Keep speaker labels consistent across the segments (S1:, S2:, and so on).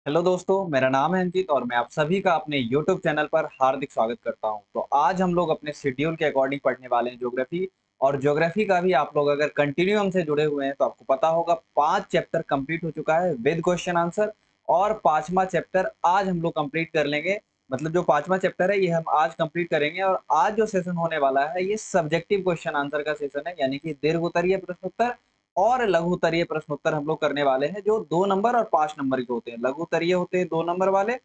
S1: Hello दोस्तों, मेरा नाम है अंकित और मैं आप सभी का अपने यूट्यूब चैनल पर हार्दिक स्वागत करता हूं। तो आज हम लोग अपने शेड्यूल के अकॉर्डिंग पढ़ने वाले हैं ज्योग्राफी। और ज्योग्राफी का भी आप लोग अगर कंटिन्यू हमसे जुड़े हुए हैं तो आपको पता होगा 5 चैप्टर कंप्लीट हो चुका है विद क्वेश्चन आंसर। और 5वां चैप्टर आज हम लोग कंप्लीट कर लेंगे। मतलब जो 5वां चैप्टर है ये हम आज कंप्लीट करेंगे। और आज जो सेशन होने वाला है ये सब्जेक्टिव क्वेश्चन आंसर का सेशन है, यानी कि दीर्घ उत्तरीय प्रश्नोत्तर और लघु उत्तरीय प्रश्नोत्तर हम लोग करने वाले हैं, जो 2 नंबर और 5 नंबर के होते हैं। लघु उत्तरीय होते हैं 2 नंबर वाले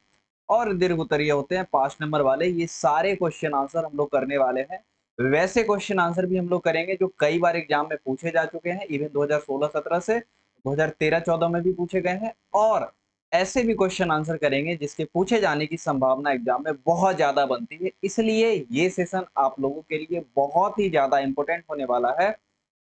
S1: और दीर्घ उत्तरीय होते हैं 5 नंबर वाले। ये सारे क्वेश्चन आंसर हम लोग करने वाले हैं। वैसे क्वेश्चन आंसर भी हम लोग करेंगे जो कई बार एग्जाम में पूछे जा चुके हैं, इवन 2016-17 से 2013-14 में भी पूछे गए हैं। और ऐसे भी क्वेश्चन आंसर करेंगे जिसके पूछे जाने की संभावना एग्जाम में बहुत ज्यादा बनती है। इसलिए ये सेशन आप लोगों के लिए बहुत ही ज्यादा इंपॉर्टेंट होने वाला है।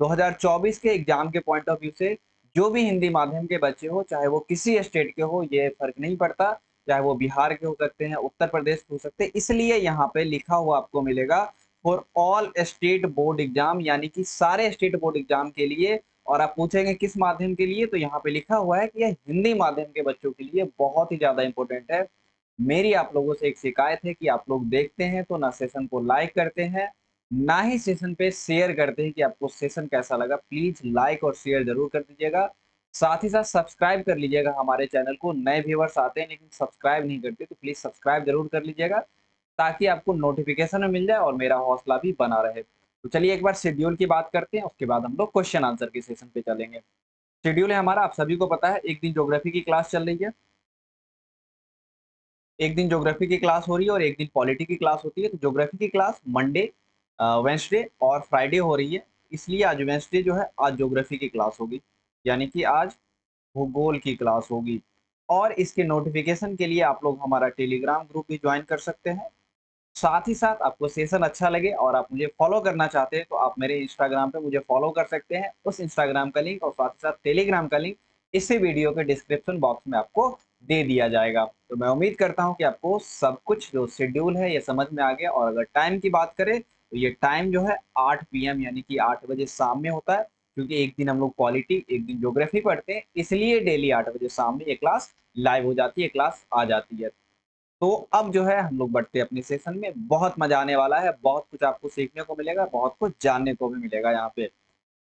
S1: 2024 के एग्जाम के पॉइंट ऑफ व्यू से जो भी हिंदी माध्यम के बच्चे हो, चाहे वो किसी स्टेट के हो, ये फर्क नहीं पड़ता। चाहे वो बिहार के हो सकते हैं, उत्तर प्रदेश के हो सकते हैं। इसलिए यहाँ पे लिखा हुआ आपको मिलेगा for all state board exam, यानी कि सारे स्टेट बोर्ड एग्जाम के लिए। और आप पूछेंगे किस माध्यम के लिए, तो यहाँ पे लिखा हुआ है कि यह हिंदी माध्यम के बच्चों के लिए बहुत ही ज्यादा इंपॉर्टेंट है। मेरी आप लोगों से एक शिकायत है कि आप लोग देखते हैं तो ना सेशन को लाइक करते हैं, ना ही सेशन पे शेयर करते हैं कि आपको सेशन कैसा लगा। प्लीज लाइक और शेयर जरूर कर दीजिएगा। साथ ही साथ सब्सक्राइब कर लीजिएगा हमारे चैनल को। नए व्यूवर्स आते हैं लेकिन सब्सक्राइब नहीं करते, तो प्लीज सब्सक्राइब जरूर कर लीजिएगा ताकि आपको नोटिफिकेशन मिल जाए और मेरा हौसला भी बना रहे। तो चलिए एक बार शेड्यूल की बात करते हैं, उसके बाद हम लोग क्वेश्चन आंसर के सेशन पे चलेंगे। शेड्यूल है हमारा, आप सभी को पता है, एक दिन ज्योग्राफी की क्लास चल रही है, एक दिन ज्योग्राफी की क्लास हो रही है और एक दिन पॉलिटी की क्लास होती है। तो ज्योग्राफी की क्लास मंडे, वेंसडे और फ्राइडे हो रही है। इसलिए आज वेंसडे जो है, आज ज्योग्राफी की क्लास होगी, यानी कि आज भूगोल की क्लास होगी। और इसके नोटिफिकेशन के लिए आप लोग हमारा टेलीग्राम ग्रुप भी ज्वाइन कर सकते हैं। साथ ही साथ आपको सेशन अच्छा लगे और आप मुझे फॉलो करना चाहते हैं तो आप मेरे इंस्टाग्राम पे मुझे फॉलो कर सकते हैं। उस इंस्टाग्राम का लिंक और साथ ही साथ टेलीग्राम का लिंक इसी वीडियो के डिस्क्रिप्शन बॉक्स में आपको दे दिया जाएगा। तो मैं उम्मीद करता हूँ कि आपको सब कुछ जो शेड्यूल है ये समझ में आ गया। और अगर टाइम की बात करें तो ये टाइम जो है 8 PM यानी कि 8 बजे शाम में होता है। क्योंकि एक दिन हम लोग पॉलिटी, एक दिन ज्योग्राफी पढ़ते हैं, इसलिए डेली 8 बजे शाम में ये क्लास लाइव हो जाती है, क्लास आ जाती है। तो अब जो है हम लोग बढ़ते हैं अपने सेशन में। बहुत मजा आने वाला है, बहुत कुछ आपको सीखने को मिलेगा, बहुत कुछ जानने को भी मिलेगा। यहाँ पे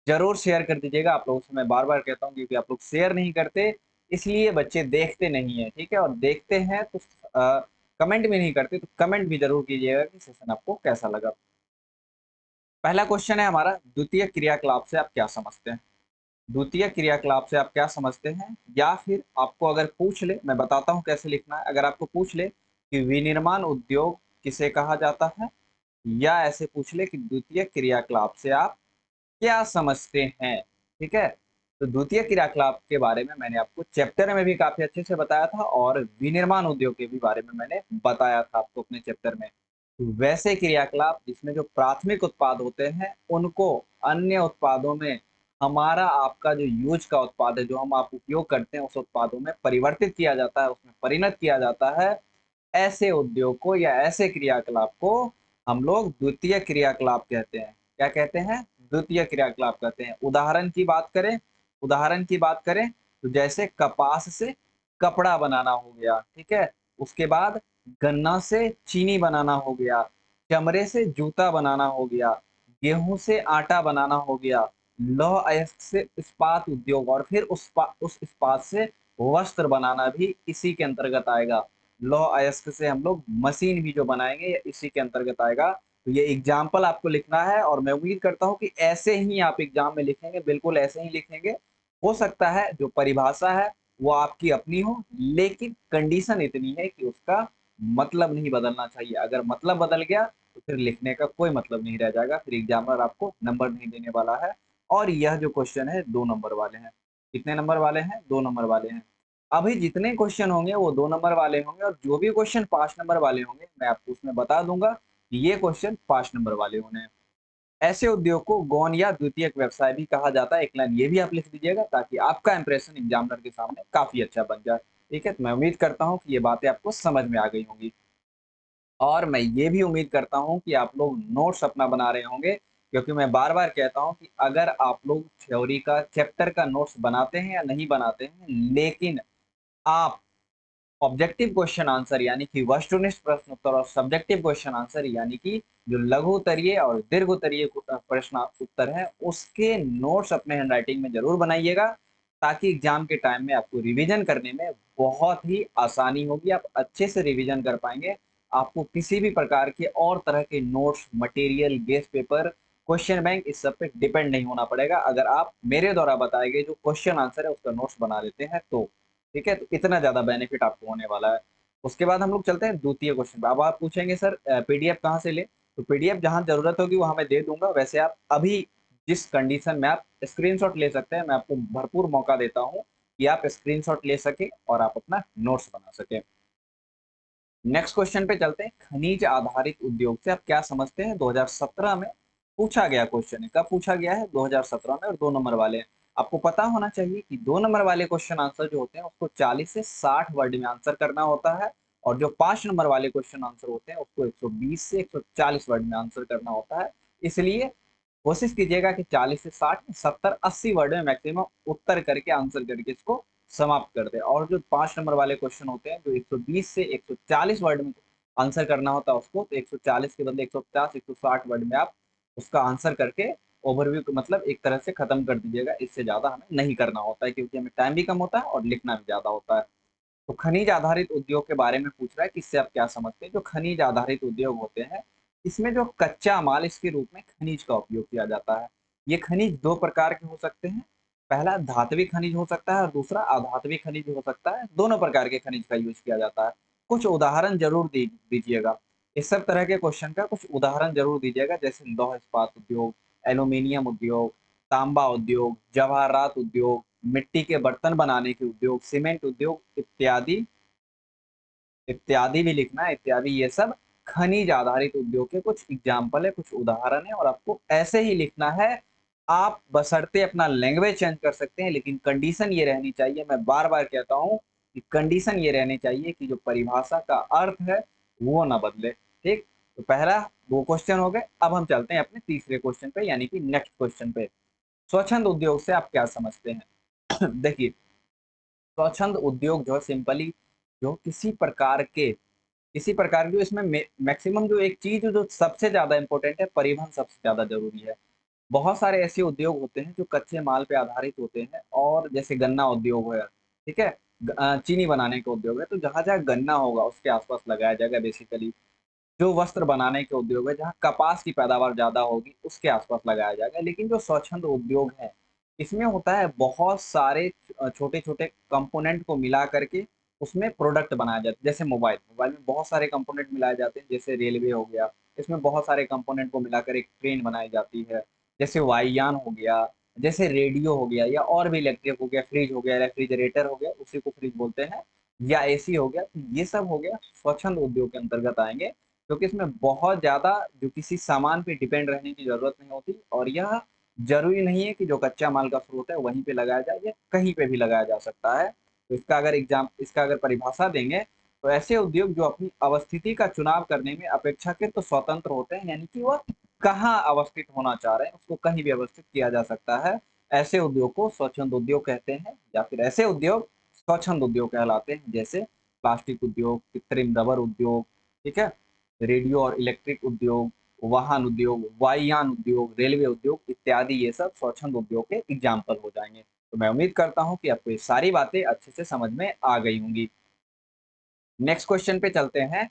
S1: जरूर शेयर कर दीजिएगा। आप लोगों से मैं बार बार कहता हूँ क्योंकि आप लोग शेयर नहीं करते, इसलिए बच्चे देखते नहीं है, ठीक है। और देखते हैं तो कमेंट भी नहीं करते, तो कमेंट भी जरूर कीजिएगा कि सेशन आपको कैसा लगा। पहला क्वेश्चन है हमारा, द्वितीय क्रियाकलाप से आप क्या समझते हैं? द्वितीय क्रियाकलाप से आप क्या समझते हैं? या फिर आपको अगर पूछ ले, मैं बताता हूँ कैसे लिखना है। अगर आपको पूछ ले कि विनिर्माण उद्योग किसे कहा जाता है, या ऐसे पूछ ले कि द्वितीय क्रियाकलाप से आप क्या समझते हैं, ठीक है। तो द्वितीय क्रियाकलाप के बारे में मैंने आपको चैप्टर में भी काफी अच्छे से बताया था और विनिर्माण उद्योग के भी बारे में मैंने बताया था आपको अपने चैप्टर में। तो वैसे क्रियाकलाप जिसमें जो प्राथमिक उत्पाद होते हैं उनको अन्य उत्पादों में, हमारा आपका जो यूज का उत्पाद है, जो हम आप उपयोग करते हैं, उस उत्पादों में परिवर्तित किया जाता है, उसमें परिणत किया जाता है। ऐसे उद्योग को या ऐसे क्रियाकलाप को हम लोग द्वितीय क्रियाकलाप कहते हैं। क्या कहते हैं? द्वितीय क्रियाकलाप कहते हैं। उदाहरण की बात करें तो जैसे कपास से कपड़ा बनाना हो गया, ठीक है। उसके बाद गन्ना से चीनी बनाना हो गया, चमड़े से जूता बनाना हो गया, गेहूं से आटा बनाना हो गया, लौह अयस्क से इस्पात उद्योग, और फिर उस इस्पात से वस्त्र बनाना भी इसी के अंतर्गत आएगा। लौह अयस्क से हम लोग मशीन भी जो बनाएंगे ये इसी के अंतर्गत आएगा। तो ये एग्जाम्पल आपको लिखना है और मैं उम्मीद करता हूँ कि ऐसे ही आप एग्जाम में लिखेंगे, बिल्कुल ऐसे ही लिखेंगे। हो सकता है जो परिभाषा है वो आपकी अपनी हो, लेकिन कंडीशन इतनी है कि उसका मतलब नहीं बदलना चाहिए। अगर मतलब बदल गया तो फिर लिखने का कोई मतलब नहीं रह जाएगा, फिर एग्जामिनर आपको नंबर नहीं देने वाला है। और यह जो क्वेश्चन है 2 नंबर वाले हैं। कितने नंबर वाले हैं? 2 नंबर वाले हैं। अभी जितने क्वेश्चन होंगे वो 2 नंबर वाले होंगे, और जो भी क्वेश्चन 5 नंबर वाले होंगे मैं आपको उसमें बता दूंगा कि ये क्वेश्चन 5 नंबर वाले होने हैं। ऐसे उद्योग को गौण या द्वितीयक व्यवसाय भी कहा जाता है। एक लाइन ये भी आप लिख दीजिएगा ताकि आपका इंप्रेशन एग्जामिनर के सामने काफी अच्छा बन जाए, ठीक है। तो मैं उम्मीद करता हूँ कि ये बातें आपको समझ में आ गई होंगी। और मैं ये भी उम्मीद करता हूँ कि आप लोग नोट्स अपना बना रहे होंगे, क्योंकि मैं बार बार कहता हूँ कि अगर आप लोग थ्योरी का चैप्टर का नोट्स बनाते हैं या नहीं बनाते हैं, लेकिन आप ऑब्जेक्टिव क्वेश्चन आंसर यानी कि वस्तुनिष्ठ प्रश्न उत्तर और सब्जेक्टिव क्वेश्चन आंसर यानी कि जो लघु उत्तरीय और दीर्घ उत्तरीय प्रश्न उत्तर है उसके नोट्स अपने हैंडराइटिंग में जरूर बनाइएगा, ताकि एग्जाम के टाइम में आपको रिवीजन करने में बहुत ही आसानी होगी, आप अच्छे से रिवीजन कर पाएंगे। आपको किसी भी प्रकार के और तरह के notes, material, guest paper, question bank इस सब पे डिपेंड नहीं होना पड़ेगा, अगर आप मेरे द्वारा बताए गए जो क्वेश्चन आंसर है उसका नोट्स बना लेते हैं तो। ठीक है, तो इतना ज्यादा बेनिफिट आपको होने वाला है। उसके बाद हम लोग चलते हैं द्वितीय क्वेश्चन पे। अब आप पूछेंगे सर पीडीएफ कहाँ से ले, तो पीडीएफ जहां जरूरत होगी वहां मैं दे दूंगा। वैसे आप अभी जिस कंडीशन में आप स्क्रीनशॉट ले सकते हैं, मैं आपको भरपूर मौका देता हूं कि आप स्क्रीनशॉट ले सके और आप अपना नोट्स बना सके। नेक्स्ट क्वेश्चन पे चलते हैं। खनिज आधारित उद्योग से आप क्या समझते हैं? 2017 में पूछा गया क्वेश्चन है। कब पूछा गया है? 2017 में। और 2 नंबर वाले हैं। आपको पता होना चाहिए कि 2 नंबर वाले क्वेश्चन आंसर जो होते हैं उसको 40 से 60 वर्ड में आंसर करना होता है, और जो 5 नंबर वाले क्वेश्चन आंसर होते हैं उसको 120 से 140 वर्ड में आंसर करना होता है। इसलिए कोशिश कीजिएगा कि 40 से 60, 70, 80 वर्ड में मैक्सिमम उत्तर करके आंसर करके इसको समाप्त कर दे। और जो 5 नंबर वाले क्वेश्चन होते हैं जो 120 से 140 वर्ड में आंसर करना होता है उसको, तो 140 के बदले 150, 160 वर्ड में आप उसका आंसर करके ओवरव्यू मतलब एक तरह से खत्म कर दीजिएगा। इससे ज्यादा हमें नहीं करना होता है, क्योंकि हमें टाइम भी कम होता है और लिखना भी ज्यादा होता है। तो खनिज आधारित उद्योग के बारे में पूछ रहा है कि इससे आप क्या समझते हैं। जो खनिज आधारित उद्योग होते हैं इसमें जो कच्चा माल इसके रूप में खनिज का उपयोग किया जाता है। ये खनिज 2 प्रकार के हो सकते हैं। पहला धात्विक खनिज हो सकता है और दूसरा अधात्विक खनिज हो सकता है। दोनों प्रकार के खनिज का यूज किया जाता है। कुछ उदाहरण जरूर दीजिएगा। इस सब तरह के क्वेश्चन का कुछ उदाहरण जरूर दीजिएगा, जैसे लौह इस्पात उद्योग, एल्यूमिनियम उद्योग, तांबा उद्योग, जवाहरात उद्योग, मिट्टी के बर्तन बनाने के उद्योग, सीमेंट उद्योग इत्यादि। इत्यादि भी लिखना है, इत्यादि ये सब खनिज आधारित उद्योग के कुछ एग्जाम्पल है, कुछ उदाहरण है, और आपको ऐसे ही लिखना है। आप बशर्ते अपना लैंग्वेज चेंज कर सकते हैं, लेकिन कंडीशन ये रहनी चाहिए, मैं बार बार कहता हूं कि कंडीशन ये रहनी चाहिए कि जो परिभाषा का अर्थ है वो ना बदले। ठीक, तो पहला 2 क्वेश्चन हो गए। अब हम चलते हैं अपने तीसरे क्वेश्चन पे, यानी कि नेक्स्ट क्वेश्चन पे। स्वच्छंद उद्योग से आप क्या समझते हैं? देखिए, स्वच्छंद उद्योग जो सिंपली जो किसी प्रकार की इसमें मैक्सिमम जो एक चीज जो सबसे ज्यादा इंपॉर्टेंट है, परिवहन सबसे ज्यादा जरूरी है। बहुत सारे ऐसे उद्योग होते हैं जो कच्चे माल पे आधारित होते हैं, और जैसे गन्ना उद्योग है, ठीक है, चीनी बनाने का उद्योग है, तो जहां जहां गन्ना होगा उसके आसपास लगाया जाएगा बेसिकली। जो वस्त्र बनाने के उद्योग है, जहाँ कपास की पैदावार ज्यादा होगी उसके आसपास लगाया जाएगा। लेकिन जो स्वच्छंद उद्योग है इसमें होता है बहुत सारे छोटे छोटे कंपोनेंट को मिला करके उसमें प्रोडक्ट बनाया जाता है। जैसे मोबाइल मोबाइल में बहुत सारे कंपोनेंट मिलाए जाते हैं, जैसे रेलवे हो गया, इसमें बहुत सारे कंपोनेंट को मिलाकर एक ट्रेन बनाई जाती है। जैसे वायुयान हो गया, जैसे रेडियो हो गया, या और भी इलेक्ट्रिक हो गया, फ्रिज हो गया, रेफ्रिजरेटर हो गया, उसी को फ्रिज बोलते हैं, या एसी हो गया, तो ये सब हो गया स्वच्छंद उद्योग के अंतर्गत आएंगे। क्योंकि इसमें बहुत ज्यादा जो किसी सामान पे डिपेंड रहने की जरूरत नहीं होती, और यह जरूरी नहीं है कि जो कच्चा माल का स्रोत है वहीं पे लगाया जाए, या कहीं पे भी लगाया जा सकता है। तो इसका अगर परिभाषा देंगे तो ऐसे उद्योग जो अपनी अवस्थिति का चुनाव करने में अपेक्षाकृत तो स्वतंत्र होते हैं, यानी कि वह कहाँ अवस्थित होना चाह रहे हैं उसको कहीं भी अवस्थित किया जा सकता है। ऐसे उद्योग को स्वच्छंद उद्योग कहते हैं, या फिर ऐसे उद्योग स्वच्छंद उद्योग कहलाते हैं, जैसे प्लास्टिक उद्योग, कृत्रिम रबर उद्योग, ठीक है, रेडियो और इलेक्ट्रिक उद्योग, वाहन उद्योग, वायुयान उद्योग, रेलवे उद्योग इत्यादि, ये सब स्वच्छंद उद्योग के एग्जाम्पल हो जाएंगे। तो मैं उम्मीद करता हूं कि आपको ये सारी बातें अच्छे से समझ में आ गई होंगी। नेक्स्ट क्वेश्चन पे चलते हैं।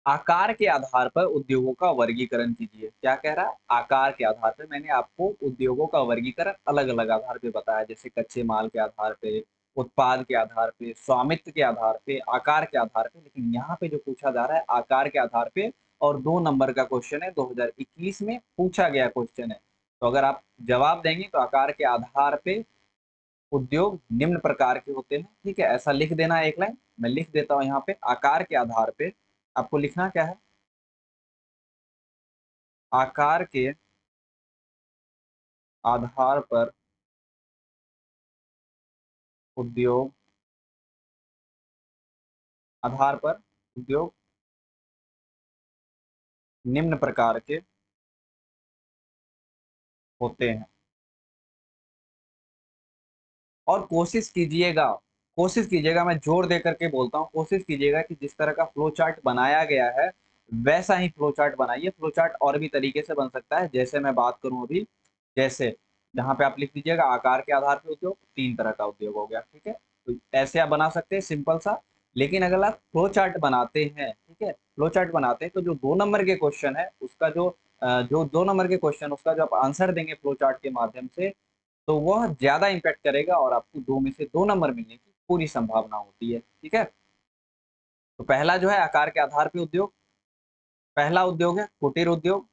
S1: आकार के आधार पर उद्योगों का वर्गीकरण कीजिए। क्या कह रहा है? आकार के आधार पर। मैंने आपको उद्योगों का वर्गीकरण अलग अलग आधार पे बताया, जैसे कच्चे माल के आधार पे, उत्पाद के आधार पे, स्वामित्व के आधार पे, आकार के आधार पे। लेकिन यहाँ पे जो पूछा जा रहा है आकार के आधार पे, और 2 नंबर का क्वेश्चन है, 2021 में पूछा गया क्वेश्चन है। तो अगर आप जवाब देंगे तो आकार के आधार पे उद्योग निम्न प्रकार के होते हैं। ठीक है, ऐसा लिख देना है एक लाइन। मैं लिख देता हूँ यहाँ पे, आकार के आधार पे आपको लिखना क्या है? आकार के आधार पर उद्योग, आधार पर उद्योग निम्न प्रकार के होते हैं। और कोशिश कीजिएगा कोशिश कीजिएगा, मैं जोर दे करके बोलता हूँ, कोशिश कीजिएगा कि जिस तरह का फ्लो चार्ट बनाया गया है वैसा ही फ्लो चार्ट बनाइए। फ्लो चार्ट और भी तरीके से बन सकता है, जैसे मैं बात करूं अभी, जैसे जहाँ पे आप लिख दीजिएगा आकार के आधार पे उद्योग, 3 तरह का उद्योग हो गया, ठीक है। तो ऐसे आप बना सकते हैं सिंपल सा। लेकिन अगर आप फ्लो चार्ट बनाते हैं, ठीक है, फ्लो चार्ट बनाते हैं, तो जो 2 नंबर के क्वेश्चन है उसका जो 2 नंबर के क्वेश्चन उसका जो आप आंसर देंगे फ्लो चार्ट के माध्यम से, तो वह ज्यादा इम्पैक्ट करेगा और आपको 2 में से 2 नंबर मिलने की पूरी संभावना होती है, ठीक है। तो पहला जो है आकार के आधार पे उद्योग, पहला उद्योग है कुटीर उद्योग,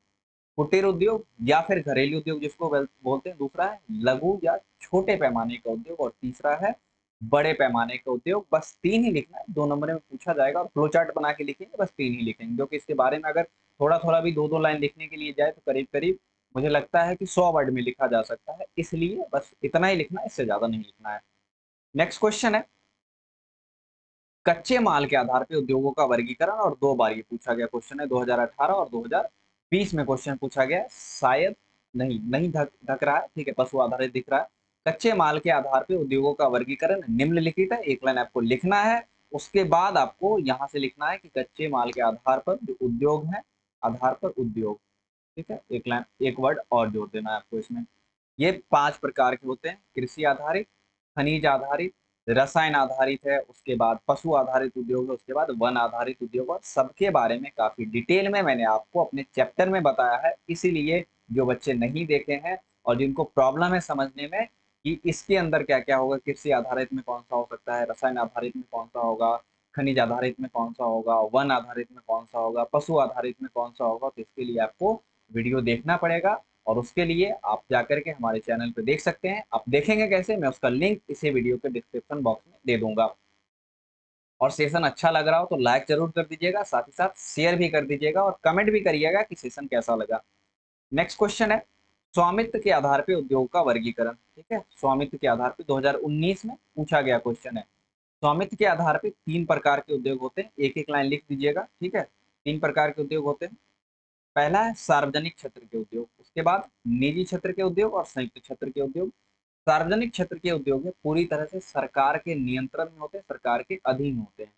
S1: कुटीर उद्योग या फिर घरेलू उद्योग जिसको बोलते हैं। दूसरा है लघु या छोटे पैमाने का उद्योग, और तीसरा है बड़े पैमाने का उद्योग। बस 3 ही लिखना है, 2 नंबर में पूछा जाएगा, और फ्लो चार्ट बना के लिखेंगे, बस 3 ही लिखेंगे, जो कि इसके बारे में अगर थोड़ा थोड़ा भी 2-2 लाइन लिखने के लिए जाए तो करीब करीब मुझे लगता है कि 100 वर्ड में लिखा जा सकता है। इसलिए बस इतना ही लिखना है, इससे ज्यादा नहीं लिखना है। नेक्स्ट क्वेश्चन है कच्चे माल के आधार पे उद्योगों का वर्गीकरण, और 2 बार ये पूछा गया क्वेश्चन है, 2018 और 2020 में क्वेश्चन पूछा गया है। शायद नहीं नहीं ढक रहा है, ठीक है, पशु आधारित दिख रहा है। कच्चे माल के आधार पे उद्योगों का वर्गीकरण निम्नलिखित है, 1 लाइन आपको लिखना है। उसके बाद आपको यहाँ से लिखना है कि कच्चे माल के आधार पर जो उद्योग है, आधार पर उद्योग, ठीक है, 1 लाइन 1 वर्ड और जोड़ देना है आपको इसमें। ये 5 प्रकार के होते हैं, कृषि आधारित, खनिज आधारित, रसायन आधारित है, उसके बाद पशु आधारित उद्योग है, उसके बाद वन आधारित उद्योग। और सबके बारे में काफी डिटेल में मैंने आपको अपने चैप्टर में बताया है। इसीलिए जो बच्चे नहीं देखे हैं और जिनको प्रॉब्लम है समझने में कि इसके अंदर क्या क्या होगा, कृषि आधारित में कौन सा हो सकता है, रसायन आधारित में कौन सा होगा, खनिज आधारित में कौन सा होगा, वन आधारित में कौन सा होगा, पशु आधारित में कौन सा होगा, तो इसके लिए आपको वीडियो देखना पड़ेगा। और उसके लिए आप जाकर के हमारे चैनल पे देख सकते हैं। आप देखेंगे कैसे, मैं उसका लिंक इसी वीडियो के डिस्क्रिप्शन बॉक्स में दे दूंगा। और सेशन अच्छा लग रहा हो तो लाइक जरूर कर दीजिएगा, साथ ही साथ शेयर भी कर दीजिएगा और कमेंट भी करिएगा कि सेशन कैसा लगा। नेक्स्ट क्वेश्चन है स्वामित्व के आधार पे उद्योग का वर्गीकरण, ठीक है। स्वामित्व के आधार पे 2019 में पूछा गया क्वेश्चन है। स्वामित्व के आधार पे 3 प्रकार के उद्योग होते हैं, एक एक लाइन लिख दीजिएगा, ठीक है। 3 प्रकार के उद्योग होते हैं। पहला है सार्वजनिक क्षेत्र के उद्योग, उसके बाद निजी क्षेत्र के उद्योग और संयुक्त क्षेत्र के उद्योग। सार्वजनिक क्षेत्र के उद्योग में पूरी तरह से सरकार के नियंत्रण में होते हैं, सरकार के अधीन होते हैं।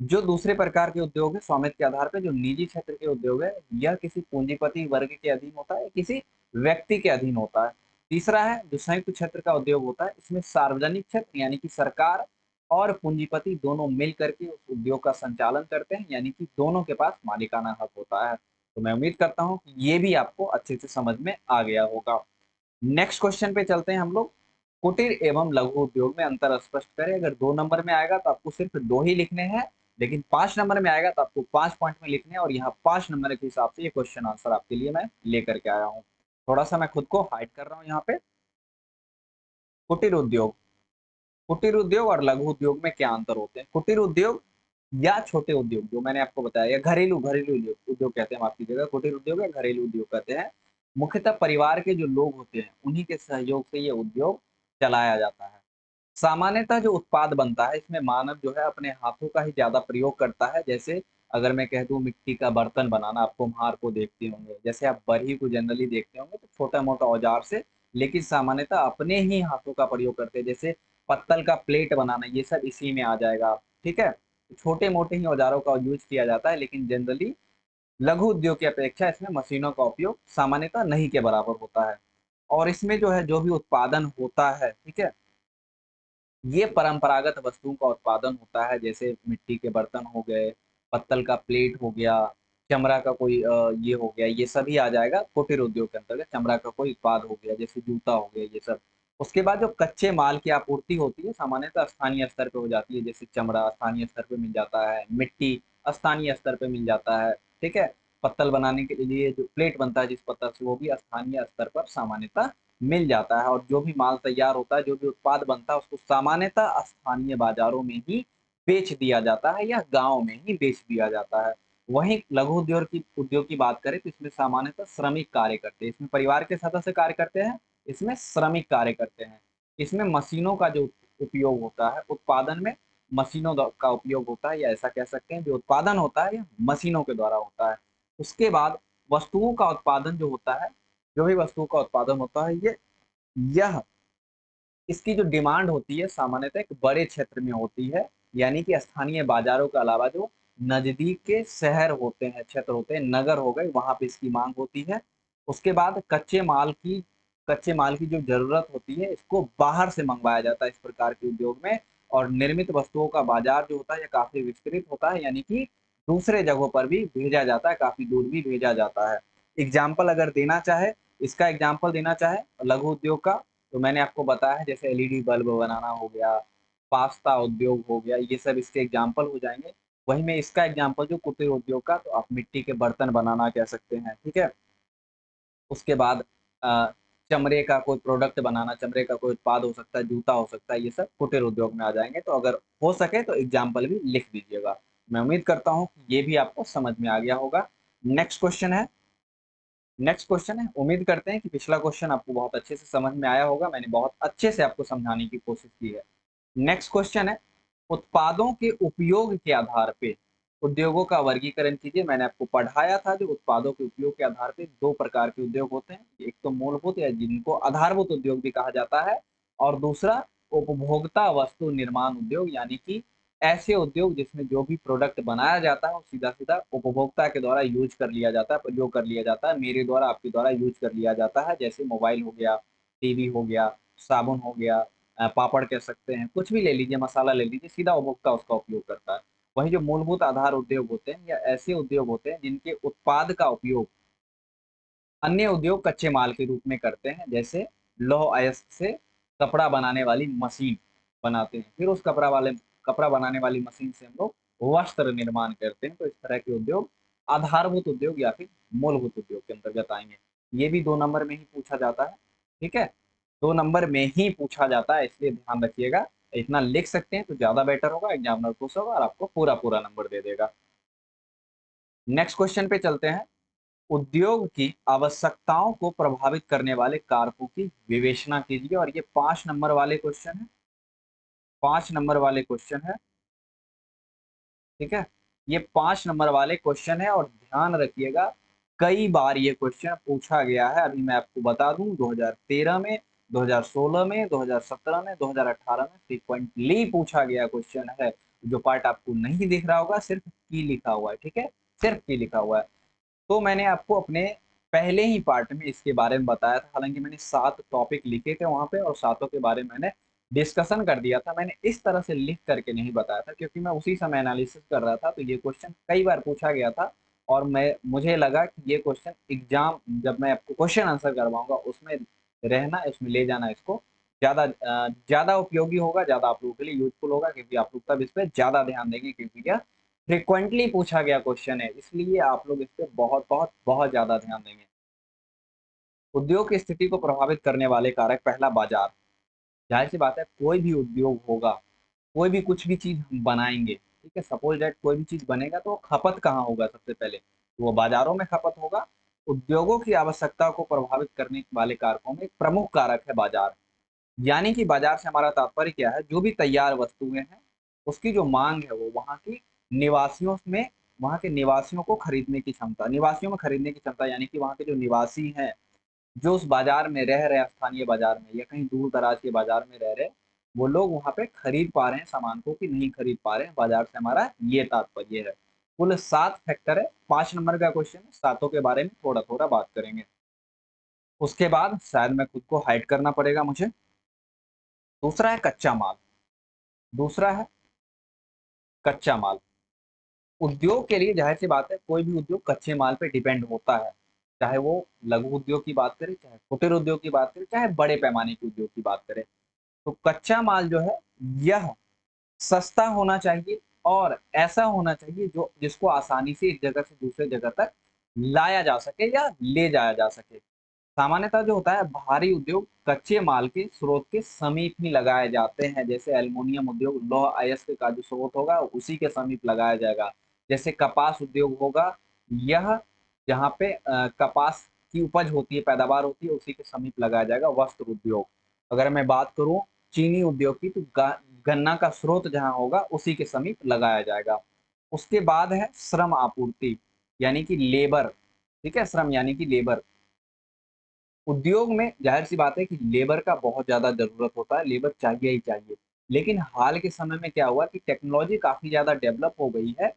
S1: जो दूसरे प्रकार के उद्योग है स्वामित्व के आधार पर, जो निजी क्षेत्र के उद्योग है, यह किसी पूंजीपति वर्ग के अधीन होता है, किसी व्यक्ति के अधीन होता है। तीसरा है जो संयुक्त क्षेत्र का उद्योग होता है, इसमें सार्वजनिक क्षेत्र यानी कि सरकार और पूंजीपति दोनों मिल करके उस उद्योग का संचालन करते हैं, यानी कि दोनों के पास मालिकाना हक होता है। तो मैं उम्मीद करता हूँ कि ये भी आपको अच्छे से समझ में आ गया होगा। नेक्स्ट क्वेश्चन पे चलते हैं हम लोग। कुटीर एवं लघु उद्योग में अंतर स्पष्ट करें। अगर 2 नंबर में आएगा तो आपको सिर्फ 2 ही लिखने हैं, लेकिन 5 नंबर में आएगा तो आपको 5 पॉइंट में लिखने हैं। और यहाँ 5 नंबर के हिसाब से ये क्वेश्चन आंसर आपके लिए मैं लेकर के आया हूँ। थोड़ा सा मैं खुद को हाइड कर रहा हूँ यहाँ पे। कुटीर उद्योग, कुटीर उद्योग और लघु उद्योग में क्या अंतर होते हैं। कुटीर उद्योग या छोटे उद्योग जो मैंने आपको बताया, या घरेलू घरेलू उद्योग उद्योग कहते हैं, माफ कीजिएगा, कुटीर उद्योग या घरेलू उद्योग कहते हैं। मुख्यतः परिवार के जो लोग होते हैं उन्हीं के सहयोग से ये उद्योग चलाया जाता है। सामान्यतः जो उत्पाद बनता है इसमें मानव जो है अपने हाथों का ही ज्यादा प्रयोग करता है। जैसे अगर मैं कह दूं मिट्टी का बर्तन बनाना, आप कुम्हार को देखते होंगे, जैसे आप बरही को जनरली देखते होंगे तो छोटा मोटा औजार से, लेकिन सामान्यतः अपने ही हाथों का प्रयोग करते हैं। जैसे पत्तल का प्लेट बनाना, ये सब इसी में आ जाएगा, ठीक है। छोटे मोटे ही औजारों का यूज किया जाता है, लेकिन जनरली लघु उद्योग की अपेक्षा इसमें मशीनों का उपयोग सामान्यतः नहीं के बराबर होता है। और इसमें जो है जो भी उत्पादन होता है, ठीक है, ये परंपरागत वस्तुओं का उत्पादन होता है। जैसे मिट्टी के बर्तन हो गए, पत्तल का प्लेट हो गया, चमड़ा का कोई ये हो गया, ये सभी आ जाएगा कुटीर उद्योग के अंतर्गत। चमड़ा का कोई उत्पाद हो गया जैसे जूता हो गया, ये सब। उसके बाद जो कच्चे माल की आपूर्ति होती है सामान्यतः स्थानीय स्तर पे हो जाती है। जैसे चमड़ा स्थानीय स्तर पे मिल जाता है, मिट्टी स्थानीय स्तर पे मिल जाता है, ठीक है। पत्तल बनाने के लिए जो प्लेट बनता है जिस पत्थर से, वो भी स्थानीय स्तर पर सामान्यतः मिल जाता है। और जो भी माल तैयार होता है, जो भी उत्पाद बनता है, उसको सामान्यतः स्थानीय बाजारों में ही बेच दिया जाता है या गांव में ही बेच दिया जाता है। वहीं लघु उद्योग की बात करें तो इसमें सामान्यतः श्रमिक कार्य करते हैं, इसमें परिवार के सदस्य कार्य करते हैं, इसमें श्रमिक कार्य करते हैं। इसमें मशीनों का जो उपयोग होता है उत्पादन में, मशीनों का उपयोग होता है, या ऐसा कह सकते हैं जो उत्पादन होता है ये मशीनों के द्वारा होता है। उसके बाद वस्तुओं का उत्पादन जो होता है, जो भी वस्तुओं का उत्पादन होता है, यह इसकी जो डिमांड होती है सामान्यतः एक बड़े क्षेत्र में होती है, यानी कि स्थानीय बाजारों के अलावा जो नजदीक के शहर होते हैं, क्षेत्र होते हैं, नगर हो गए, वहां पे इसकी मांग होती है। उसके बाद कच्चे माल की जो जरूरत होती है, इसको बाहर से मंगवाया जाता है इस प्रकार के उद्योग में। और निर्मित वस्तुओं का बाजार जो होता है, ये काफी विस्तृत होता है, यानी कि दूसरे जगहों पर भी भेजा जाता है, काफी दूर भी भेजा जाता है। एग्जाम्पल अगर देना चाहे, इसका एग्जाम्पल देना चाहे लघु उद्योग का, तो मैंने आपको बताया है, जैसे एलईडी बल्ब बनाना हो गया, पास्ता उद्योग हो गया, ये सब इसके एग्जाम्पल हो जाएंगे। वहीं में इसका एग्जाम्पल जो कुटीर उद्योग का, तो आप मिट्टी के बर्तन बनाना कह सकते हैं, ठीक है। उसके बाद अ, चमड़े का कोई प्रोडक्ट बनाना, चमड़े का कोई उत्पाद हो सकता है, जूता हो सकता है, ये सब कुटीर उद्योग में आ जाएंगे। तो अगर हो सके तो एग्जाम्पल भी लिख दीजिएगा। मैं उम्मीद करता हूँ कि ये भी आपको समझ में आ गया होगा। नेक्स्ट क्वेश्चन है, उम्मीद करते हैं कि पिछला क्वेश्चन आपको बहुत अच्छे से समझ में आया होगा, मैंने बहुत अच्छे से आपको समझाने की कोशिश की है। नेक्स्ट क्वेश्चन है, उत्पादों के उपयोग के आधार पे उद्योगों का वर्गीकरण कीजिए। मैंने आपको पढ़ाया था, जो उत्पादों के उपयोग के आधार पे दो प्रकार के उद्योग होते हैं, एक तो मूलभूत या जिनको आधारभूत उद्योग भी कहा जाता है, और दूसरा उपभोक्ता वस्तु निर्माण उद्योग, यानी कि ऐसे उद्योग जिसमें जो भी प्रोडक्ट बनाया जाता है वो सीधा सीधा उपभोक्ता के द्वारा यूज कर लिया जाता है, प्रयोग कर लिया जाता है, मेरे द्वारा आपके द्वारा यूज कर लिया जाता है। जैसे मोबाइल हो गया, टीवी हो गया, साबुन हो गया, पापड़ कह सकते हैं, कुछ भी ले लीजिए, मसाला ले लीजिए, सीधा उपभोक्ता उसका उपयोग करता है। वही जो मूलभूत आधार उद्योग होते हैं, या ऐसे उद्योग होते हैं जिनके उत्पाद का उपयोग अन्य उद्योग कच्चे माल के रूप में करते हैं। जैसे लौह अयस्क से कपड़ा बनाने वाली मशीन बनाते हैं, फिर उस कपड़ा बनाने वाली मशीन से हम लोग वस्त्र निर्माण करते हैं। तो इस तरह के उद्योग आधारभूत उद्योग या फिर मूलभूत उद्योग के अंतर्गत आएंगे। ये भी 2 नंबर में ही पूछा जाता है, ठीक है। 2 नंबर में ही पूछा जाता है, इसलिए ध्यान रखिएगा। इतना लिख सकते हैं तो ज्यादा बेटर होगा, एग्जामिनर खुश होगा और आपको पूरा पूरा नंबर दे देगा। नेक्स्ट क्वेश्चन पे चलते हैं। उद्योग की आवश्यकताओं को प्रभावित करने वाले कारकों की विवेचना कीजिए, और ये 5 नंबर वाले क्वेश्चन है, 5 नंबर वाले क्वेश्चन है, ठीक है। ये 5 नंबर वाले क्वेश्चन है, और ध्यान रखिएगा, कई बार ये क्वेश्चन पूछा गया है। अभी मैं आपको बता दूं, 2013 में, 2016 में, 2017 में, 2018 में फ्रीक्वेंटली पूछा गया क्वेश्चन है। जो पार्ट आपको नहीं दिख रहा होगा, सिर्फ की लिखा हुआ है, ठीक है, सिर्फ की लिखा हुआ है। तो मैंने आपको अपने पहले ही पार्ट में इसके बारे में बताया था, हालांकि मैंने 7 टॉपिक लिखे थे वहां पे, और सातों के बारे में मैंने डिस्कशन कर दिया था। मैंने इस तरह से लिख करके नहीं बताया था, क्योंकि मैं उसी समय एनालिसिस कर रहा था। तो ये क्वेश्चन कई बार पूछा गया था, और मुझे लगा कि ये क्वेश्चन एग्जाम, जब मैं आपको क्वेश्चन आंसर करवाऊंगा, उसमें रहना, उसमें ले जाना, इसको ज्यादा उपयोगी होगा, ज्यादा आप लोगों के लिए यूजफुल होगा, क्योंकि आप लोग तब इस पर ज्यादा ध्यान देंगे, क्योंकि यह फ्रिक्वेंटली पूछा गया क्वेश्चन है, इसलिए आप लोग इस पे बहुत बहुत बहुत ज्यादा ध्यान देंगे। उद्योग की स्थिति को प्रभावित करने वाले कारक, पहला बाजार। जाहिर सी बात है, कोई भी उद्योग होगा, कोई भी कुछ भी चीज हम बनाएंगे, ठीक है, सपोज दैट कोई भी चीज बनेगा, तो वो खपत कहाँ होगा सबसे पहले, तो वो बाजारों में खपत होगा। उद्योगों की आवश्यकता को प्रभावित करने वाले कारकों में एक प्रमुख कारक है बाजार। यानी कि बाजार से हमारा तात्पर्य क्या है, जो भी तैयार वस्तुएं हैं, उसकी जो मांग है, वो वहां के निवासियों को खरीदने की क्षमता, निवासियों में खरीदने की क्षमता, यानी कि वहां के जो निवासी हैं, जो उस बाजार में रह रहे हैं, स्थानीय बाजार में या कहीं दूर दराज के बाजार में रह रहे हैं, वो लोग वहां पे खरीद पा रहे हैं सामान को कि नहीं खरीद पा रहे हैं, बाजार से हमारा ये तात्पर्य है। कुल 7 फैक्टर है, 5 नंबर का क्वेश्चन है, सातों के बारे में थोड़ा थोड़ा बात करेंगे। उसके बाद शायद मैं खुद को हाइड करना पड़ेगा मुझे। दूसरा है कच्चा माल। दूसरा है कच्चा माल। उद्योग के लिए जाहिर सी बात है, कोई भी उद्योग कच्चे माल पे डिपेंड होता है, चाहे वो लघु उद्योग की बात करें, चाहे कुटीर उद्योग की बात करें, चाहे बड़े पैमाने के उद्योग की बात करें। तो कच्चा माल जो है, यह सस्ता होना चाहिए, और ऐसा होना चाहिए जो जिसको आसानी से एक जगह से दूसरे जगह तक लाया जा सके या ले जाया जा सके। सामान्यतः जो होता है, भारी उद्योग कच्चे माल के स्रोत के समीप ही लगाए जाते हैं। जैसे एल्युमिनियम उद्योग, लौह अयस्क का जो स्रोत होगा उसी के समीप लगाया जाएगा। जैसे कपास उद्योग होगा, यह जहाँ पे कपास की उपज होती है, पैदावार होती है, उसी के समीप लगाया जाएगा। वस्त्र उद्योग, अगर मैं बात करूं चीनी उद्योग की, तो गन्ना का स्रोत जहाँ होगा उसी के समीप लगाया जाएगा। उसके बाद है श्रम आपूर्ति, यानी कि लेबर, ठीक है, श्रम यानी कि लेबर। उद्योग में जाहिर सी बात है कि लेबर का बहुत ज़्यादा ज़रूरत होता है, लेबर चाहिए ही चाहिए। लेकिन हाल के समय में क्या हुआ कि टेक्नोलॉजी काफ़ी ज़्यादा डेवलप हो गई है,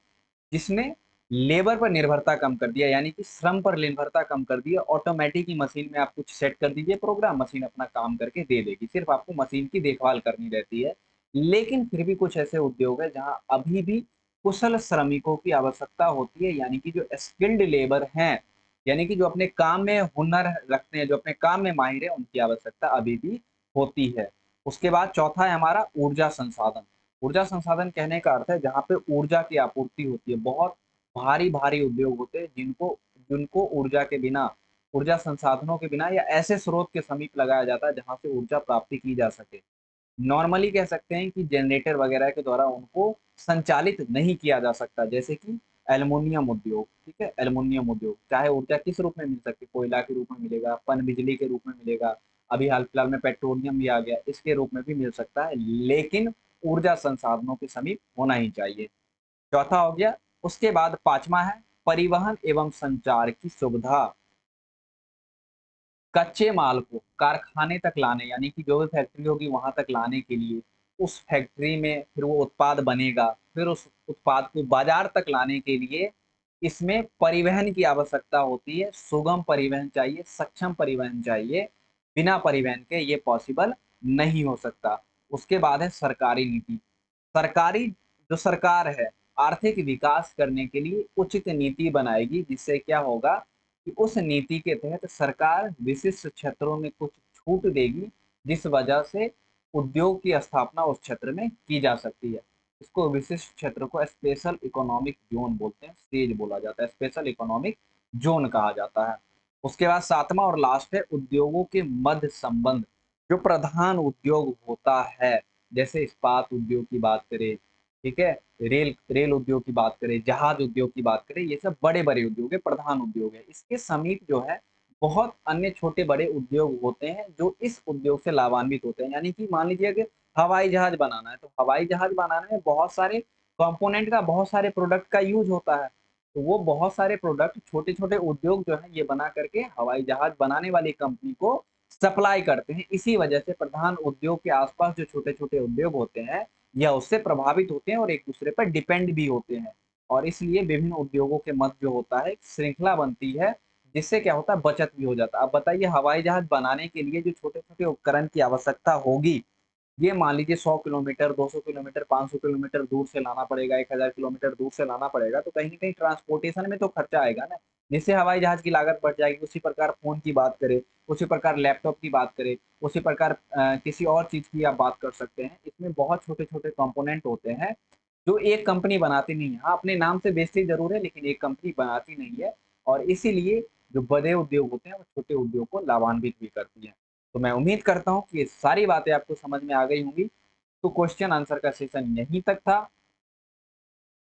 S1: जिसने लेबर पर निर्भरता कम कर दिया, यानी कि श्रम पर निर्भरता कम कर दी है। ऑटोमेटिक ही मशीन में आप कुछ सेट कर दीजिए प्रोग्राम, मशीन अपना काम करके दे देगी। सिर्फ़ आपको मशीन की देखभाल करनी रहती है। लेकिन फिर भी कुछ ऐसे उद्योग हैं जहाँ अभी भी कुशल श्रमिकों की आवश्यकता होती है, यानी कि जो स्किल्ड लेबर हैं, यानी कि जो अपने काम में हुनर रखते हैं, जो अपने काम में माहिर है, उनकी आवश्यकता अभी भी होती है। उसके बाद चौथा है हमारा ऊर्जा संसाधन। ऊर्जा संसाधन कहने का अर्थ है जहाँ पे ऊर्जा की आपूर्ति होती है। बहुत भारी-भारी उद्योग होते हैं जिनको जिनको ऊर्जा के बिना, ऊर्जा संसाधनों के बिना या ऐसे स्रोत के समीप लगाया जाता है जहाँ से ऊर्जा प्राप्ति की जा सके। नॉर्मली कह सकते हैं कि जनरेटर वगैरह के द्वारा उनको संचालित नहीं किया जा सकता, जैसे कि एल्युमीनियम उद्योग, ठीक है? एल्युमीनियम उद्योग, चाहे ऊर्जा किस रूप में मिल सकती है, कोयला के रूप में मिलेगा, पनबिजली के रूप में मिलेगा, अभी हाल-फिलहाल में पेट्रोलियम भी आ गया, इसके रूप में भी मिल सकता है, लेकिन ऊर्जा संसाधनों के समीप होना ही चाहिए। चौथा हो गया, उसके बाद 5वां है परिवहन एवं संचार की सुविधा। कच्चे माल को कारखाने तक लाने, यानी कि जो भी फैक्ट्री होगी वहाँ तक लाने के लिए, उस फैक्ट्री में फिर वो उत्पाद बनेगा, फिर उस उत्पाद को बाज़ार तक लाने के लिए इसमें परिवहन की आवश्यकता होती है, सुगम परिवहन चाहिए, सक्षम परिवहन चाहिए, बिना परिवहन के ये पॉसिबल नहीं हो सकता। उसके बाद है सरकारी नीति। सरकारी जो सरकार है, आर्थिक विकास करने के लिए उचित नीति बनाएगी, जिससे क्या होगा कि उस नीति के तहत सरकार विशिष्ट क्षेत्रों में कुछ छूट देगी, जिस वजह से उद्योग की स्थापना उस क्षेत्र में की जा सकती है। इसको विशिष्ट क्षेत्र को स्पेशल इकोनॉमिक ज़ोन बोलते हैं, स्टेज बोला जाता है, स्पेशल इकोनॉमिक ज़ोन कहा जाता है। उसके बाद 7वां और लास्ट है उद्योगों के मध्य संबंध। जो प्रधान उद्योग होता है, जैसे इस्पात उद्योग की बात करें, ठीक है? रेल रेल उद्योग की बात करें, जहाज उद्योग की बात करें, ये सब बड़े-बड़े उद्योग हैं, प्रधान उद्योग हैं। इसके समीप जो है, बहुत अन्य छोटे-बड़े उद्योग होते हैं, जो इस उद्योग से लाभान्वित होते हैं। यानी कि मान लीजिए कि हवाई जहाज बनाना है, तो हवाई जहाज बनाने में बहुत सारे कंपोनेंट का, बहुत सारे प्रोडक्ट का यूज़ होता है। तो वो बहुत सारे प्रोडक्ट छोटे-छोटे उद्योग जो हैं, ये बना करके हवाई जहाज बनाने वाली कंपनी को सप्लाई करते हैं। इसी वजह से प्रधान उद्योग के आस-पास जो छोटे-छोटे उद्योग होते हैं, या उससे प्रभावित होते हैं और एक-दूसरे पर डिपेंड भी होते हैं। और इसलिए विभिन्न उद्योगों के मध्य जो होता है, एक श्रृंखला बनती है, जिससे क्या होता है बचत भी हो जाता है। अब बताइए हवाई जहाज़ बनाने के लिए जो छोटे-छोटे उपकरण की आवश्यकता होगी, ये मान लीजिए 100 किलोमीटर, 200 किलोमीटर, 500 किलोमीटर दूर से लाना पड़ेगा, 1000 किलोमीटर दूर से लाना पड़ेगा, तो कहीं न कहीं ट्रांसपोर्टेशन में तो खर्चा आएगा ना, जिससे हवाई जहाज़ की लागत बढ़ जाएगी। उसी प्रकार फ़ोन की बात करें, उसी प्रकार लैपटॉप की बात करें, उसी प्रकार किसी और चीज़ की आप बात कर सकते हैं। इसमें बहुत छोटे-छोटे कंपोनेंट होते हैं, जो एक कंपनी बनाती नहीं है। हाँ, अपने नाम से बेचती ज़रूर है, लेकिन एक कंपनी बनाती नहीं है और इसीलिए जो बड़े उद्योग होते हैं, वो छोटे उद्योग को लाभान्वित भी करती हैं। तो मैं उम्मीद करता हूँ कि ये सारी बातें आपको समझ में आ गई होंगी। तो क्वेश्चन आंसर का सेशन यहीं तक था।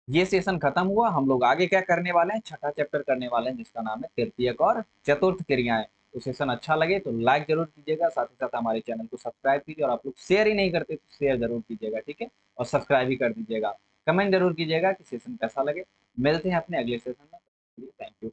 S1: ये सेशन खत्म हुआ, हम लोग आगे क्या करने वाले हैं, छठा चैप्टर करने वाले हैं जिसका नाम है तृतीयक और चतुर्थ क्रियाएँ। तो सेशन अच्छा लगे तो लाइक ज़रूर कीजिएगा, साथ ही साथ हमारे चैनल को सब्सक्राइब कीजिए और आप लोग शेयर ही नहीं करते तो शेयर ज़रूर कीजिएगा, ठीक है? और सब्सक्राइब भी कर दीजिएगा। कमेंट ज़रूर कीजिएगा कि सेशन कैसा लगे। मिलते हैं अपने अगले सेशन में। Thank you.